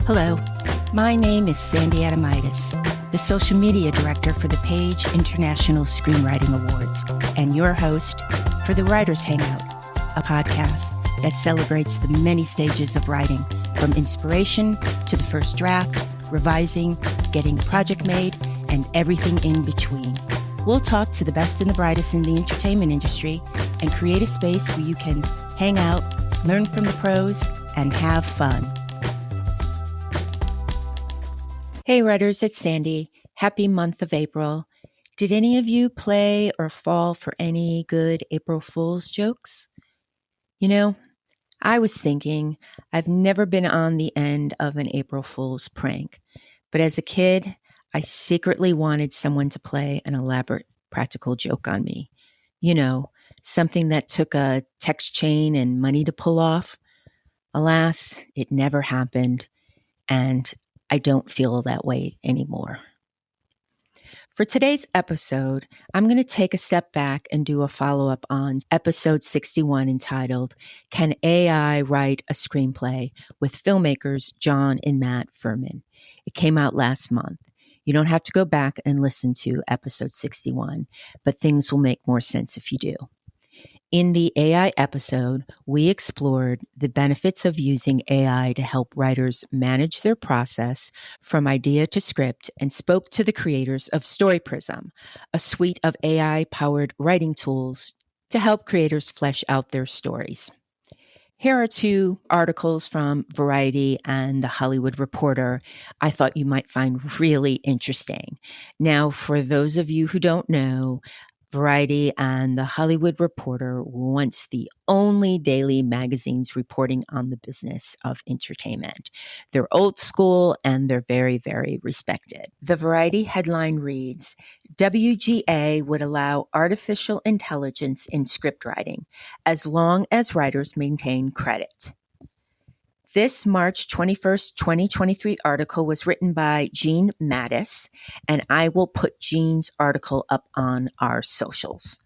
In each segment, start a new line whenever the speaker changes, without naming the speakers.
Hello, my name is Sandy Adamitis, the social media director for the Page International Screenwriting Awards, and your host for the Writers Hangout, a podcast that celebrates the many stages of writing, from inspiration to the first draft, revising, getting a project made, and everything in between. We'll talk to the best and the brightest in the entertainment industry and create a space where you can hang out, learn from the pros, and have fun. Hey writers, it's Sandy. Happy month of April. Did any of you play or fall for any good April Fool's jokes? You know, I was thinking I've never been on the end of an April Fool's prank, but as a kid, I secretly wanted someone to play an elaborate practical joke on me. You know, something that took a text chain and money to pull off. Alas, it never happened, and I don't feel that way anymore. For today's episode, I'm going to take a step back and do a follow-up on episode 61 entitled, Can AI Write a Screenplay? With filmmakers John and Matt Furman. It came out last month. You don't have to go back and listen to episode 61, but things will make more sense if you do. In the AI episode, we explored the benefits of using AI to help writers manage their process from idea to script and spoke to the creators of Story Prism, a suite of AI-powered writing tools to help creators flesh out their stories. Here are two articles from Variety and The Hollywood Reporter I thought you might find really interesting. Now, for those of you who don't know, Variety and The Hollywood Reporter were once the only daily magazines reporting on the business of entertainment. They're old school and they're very, very respected. The Variety headline reads, WGA would allow artificial intelligence in script writing as long as writers maintain credit. This March 21st, 2023 article was written by Jean Mattis, and I will put Jean's article up on our socials.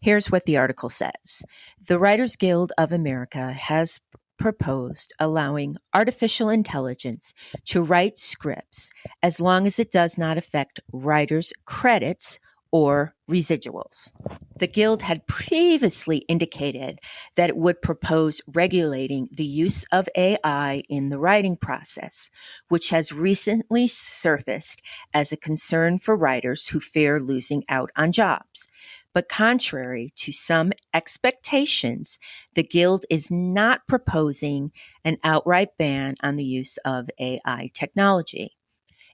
Here's what the article says. The Writers Guild of America has proposed allowing artificial intelligence to write scripts as long as it does not affect writers' credits or residuals. The Guild had previously indicated that it would propose regulating the use of AI in the writing process, which has recently surfaced as a concern for writers who fear losing out on jobs. But contrary to some expectations, the Guild is not proposing an outright ban on the use of AI technology.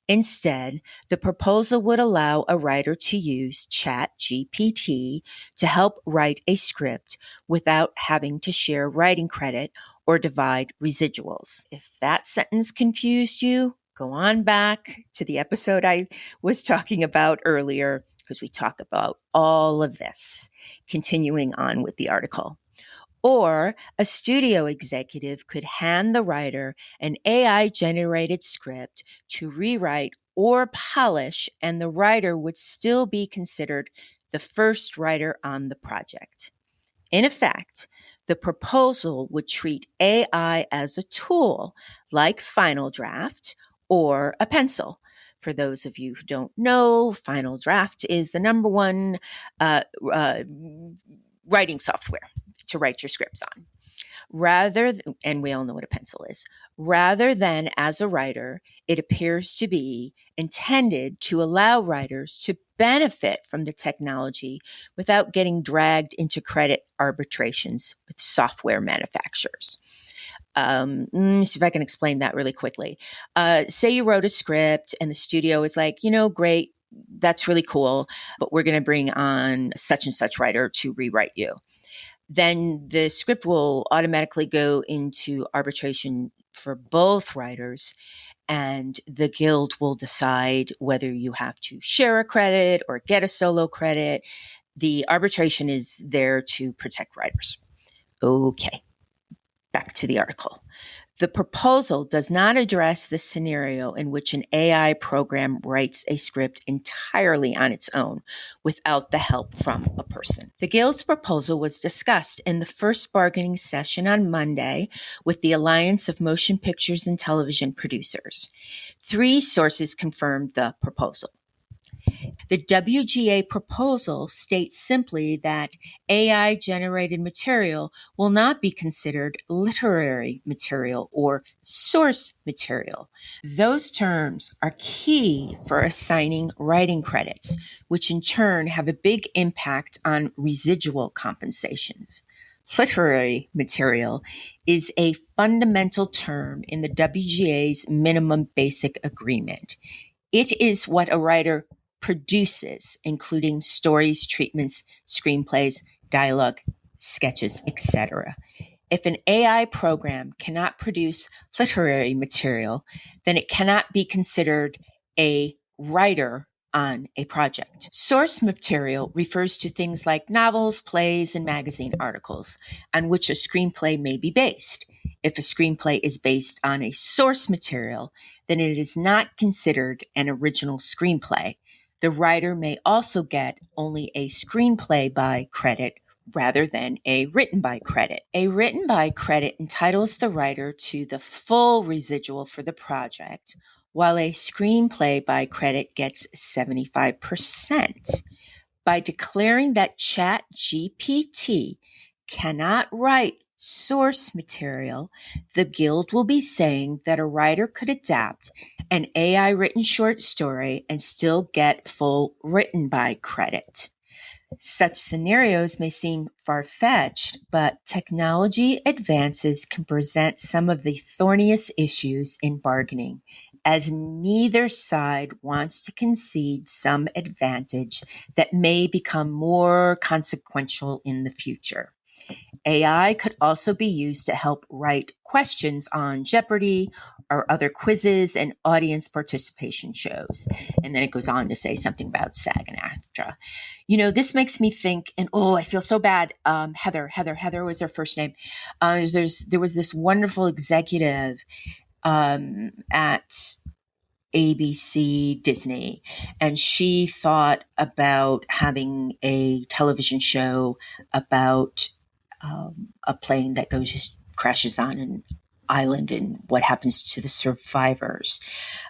Instead, the proposal would allow a writer to use ChatGPT to help write a script without having to share writing credit or divide residuals. If that sentence confused you, go on back to the episode I was talking about earlier, because we talk about all of this. Continuing on with the article. Or a studio executive could hand the writer an AI-generated script to rewrite or polish, and the writer would still be considered the first writer on the project. In effect, the proposal would treat AI as a tool like Final Draft or a pencil. For those of you who don't know, Final Draft is the number one writing software to write your scripts on. And we all know what a pencil is. Rather than as a writer, it appears to be intended to allow writers to benefit from the technology without getting dragged into credit arbitrations with software manufacturers. Let me see if I can explain that really quickly. Say you wrote a script and the studio is like, great, that's really cool, but we're going to bring on such and such writer to rewrite you. Then the script will automatically go into arbitration for both writers, and the Guild will decide whether you have to share a credit or get a solo credit. The arbitration is there to protect writers. Okay, back to the article. The proposal does not address the scenario in which an AI program writes a script entirely on its own without the help from a person. The Guild's proposal was discussed in the first bargaining session on Monday with the Alliance of Motion Pictures and Television Producers. 3 sources confirmed the proposal. The WGA proposal states simply that AI-generated material will not be considered literary material or source material. Those terms are key for assigning writing credits, which in turn have a big impact on residual compensations. Literary material is a fundamental term in the WGA's minimum basic agreement. It is what a writer produces, including stories, treatments, screenplays, dialogue, sketches, etc. If an AI program cannot produce literary material, then it cannot be considered a writer on a project. Source material refers to things like novels, plays, and magazine articles on which a screenplay may be based. If a screenplay is based on a source material, then it is not considered an original screenplay. The writer may also get only a screenplay by credit rather than a written by credit. A written by credit entitles the writer to the full residual for the project, while a screenplay by credit gets 75%. By declaring that ChatGPT cannot write source material, the Guild will be saying that a writer could adapt an AI written short story and still get full written by credit. Such scenarios may seem far-fetched, but technology advances can present some of the thorniest issues in bargaining, as neither side wants to concede some advantage that may become more consequential in the future. AI could also be used to help write questions on Jeopardy or other quizzes and audience participation shows. And then it goes on to say something about SAG and AFTRA. This makes me think, and I feel so bad. Heather was her first name. There was this wonderful executive at ABC Disney, and she thought about having a television show about a plane that crashes on an island and what happens to the survivors.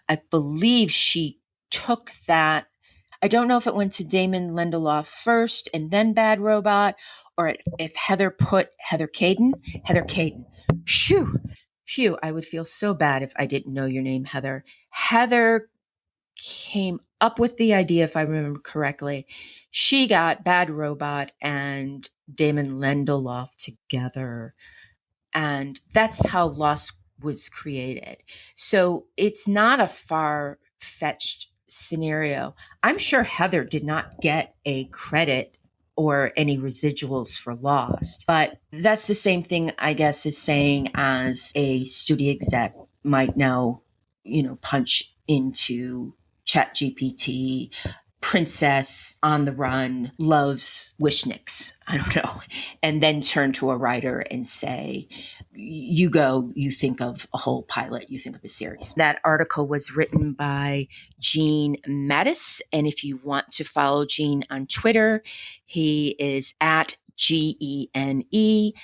I believe she took that. I don't know if it went to Damon Lindelof first and then Bad Robot, or if Heather Caden. Phew, I would feel so bad if I didn't know your name, Heather. Heather came up with the idea, if I remember correctly. She got Bad Robot and Damon Lindelof together, and that's how Lost was created. So it's not a far-fetched scenario. I'm sure Heather did not get a credit or any residuals for Lost, but that's the same thing, I guess, as saying as a studio exec might now, punch into ChatGPT, princess on the run loves Wishnicks, I don't know, and then turn to a writer and say, you think of a whole pilot, you think of a series. That article was written by Gene Mattis, and if you want to follow Gene on Twitter, he is at GENEMADDAUS.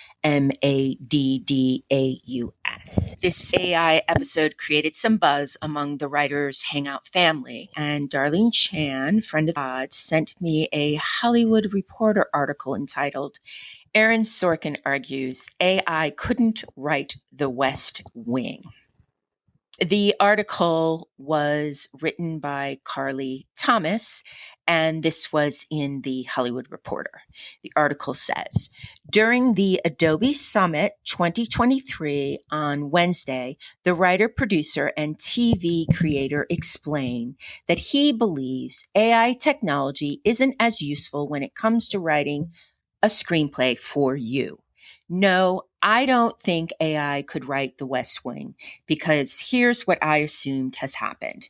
This AI episode created some buzz among the writers' Hangout family, and Darlene Chan, friend of the pod, sent me a Hollywood Reporter article entitled, Aaron Sorkin argues AI couldn't write The West Wing. The article was written by Carly Thomas, and this was in the Hollywood Reporter. The article says, during the Adobe Summit 2023 on Wednesday, the writer, producer, and TV creator explained that he believes AI technology isn't as useful when it comes to writing a screenplay for you. No, I don't think AI could write The West Wing, because here's what I assumed has happened.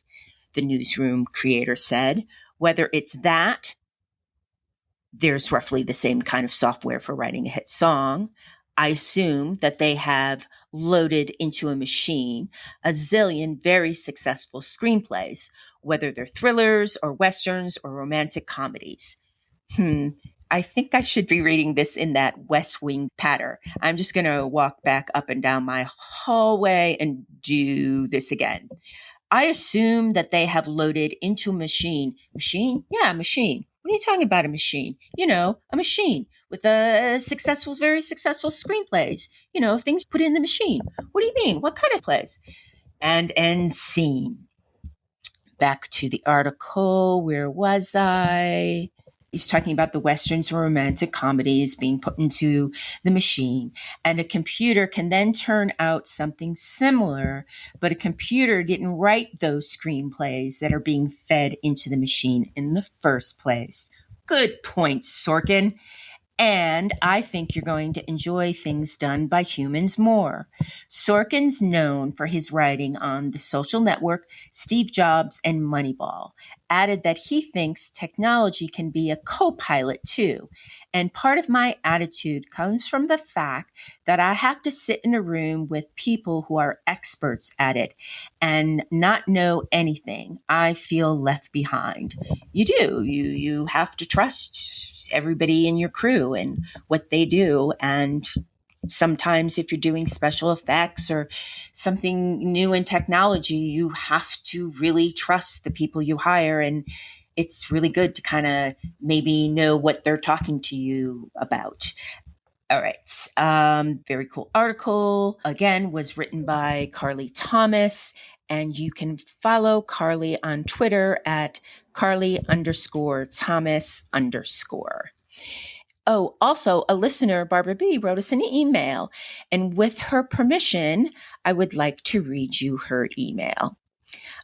The newsroom creator said, whether it's that, there's roughly the same kind of software for writing a hit song. I assume that they have loaded into a machine a zillion very successful screenplays, whether they're thrillers or westerns or romantic comedies. I think I should be reading this in that West Wing patter. I'm just going to walk back up and down my hallway and do this again. I assume that they have loaded into a machine. Machine? Yeah, machine. What are you talking about, a machine? A machine with very successful screenplays. Things put in the machine. What do you mean? What kind of plays? And end scene. Back to the article. Where was I? He's talking about the westerns or romantic comedies being put into the machine, and a computer can then turn out something similar, but a computer didn't write those screenplays that are being fed into the machine in the first place. Good point, Sorkin. And I think you're going to enjoy things done by humans more. Sorkin's known for his writing on The Social Network, Steve Jobs, and Moneyball. Added that he thinks technology can be a co-pilot too. And part of my attitude comes from the fact that I have to sit in a room with people who are experts at it and not know anything. I feel left behind. You do. You have to trust everybody in your crew and what they do. And sometimes if you're doing special effects or something new in technology, you have to really trust the people you hire. And it's really good to kind of maybe know what they're talking to you about. All right. Very cool article. Again, was written by Carly Thomas. And you can follow Carly on Twitter at Carly_Thomas_. Oh, also a listener, Barbara B., wrote us an email. And with her permission, I would like to read you her email.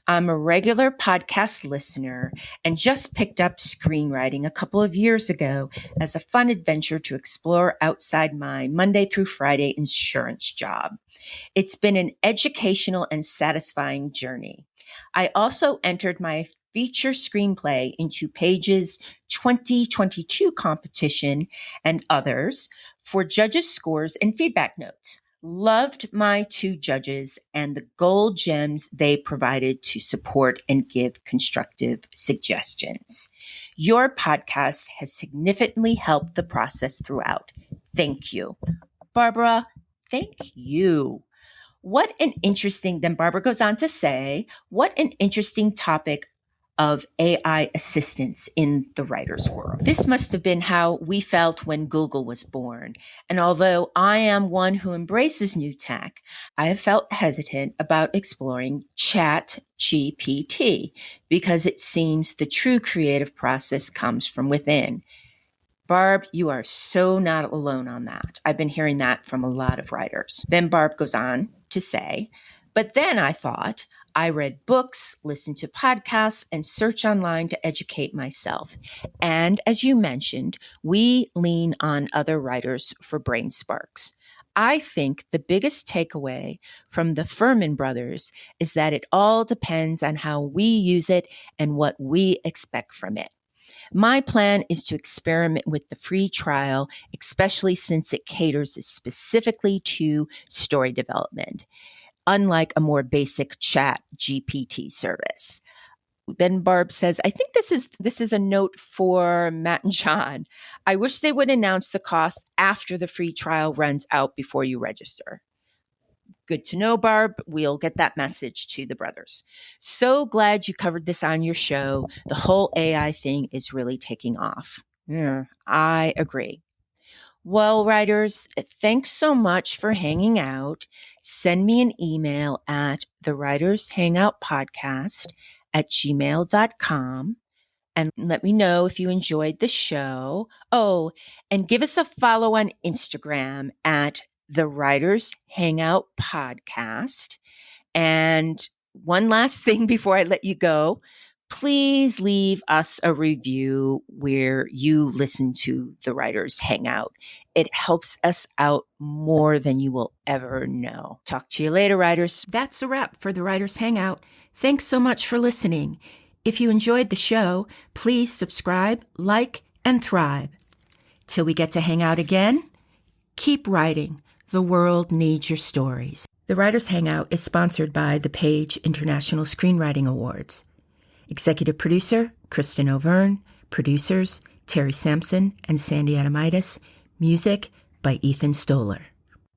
I'm a regular podcast listener and just picked up screenwriting a couple of years ago as a fun adventure to explore outside my Monday through Friday insurance job. It's been an educational and satisfying journey. I also entered my feature screenplay into Page's 2022 competition and others for judges' scores and feedback notes. Loved my two judges and the gold gems they provided to support and give constructive suggestions. Your podcast has significantly helped the process throughout. Thank you. Barbara, thank you. Then Barbara goes on to say, what an interesting topic of AI assistance in the writer's world. This must have been how we felt when Google was born. And although I am one who embraces new tech, I have felt hesitant about exploring ChatGPT because it seems the true creative process comes from within. Barb, you are so not alone on that. I've been hearing that from a lot of writers. Then Barb goes on to say, but then I thought, I read books, listened to podcasts, and search online to educate myself. And as you mentioned, we lean on other writers for brain sparks. I think the biggest takeaway from the Furman brothers is that it all depends on how we use it and what we expect from it. My plan is to experiment with the free trial, especially since it caters specifically to story development, unlike a more basic chat GPT service. Then Barb says, I think this is a note for Matt and John. I wish they would announce the cost after the free trial runs out before you register. Good to know, Barb. We'll get that message to the brothers. So glad you covered this on your show. The whole AI thing is really taking off. Yeah, I agree. Well, writers, thanks so much for hanging out. Send me an email at thewritershangoutpodcast@gmail.com and let me know if you enjoyed the show. Oh, and give us a follow on Instagram at the Writers Hangout Podcast. And one last thing before I let you go, please leave us a review where you listen to the Writers Hangout. It helps us out more than you will ever know. Talk to you later, writers. That's a wrap for the Writers Hangout. Thanks so much for listening. If you enjoyed the show, please subscribe, like, and thrive. Till we get to hang out again, keep writing. The world needs your stories. The Writers Hangout is sponsored by the Page International Screenwriting Awards. Executive producer, Kristen O'Verne. Producers, Terry Sampson and Sandy Adamitis. Music by Ethan Stoller.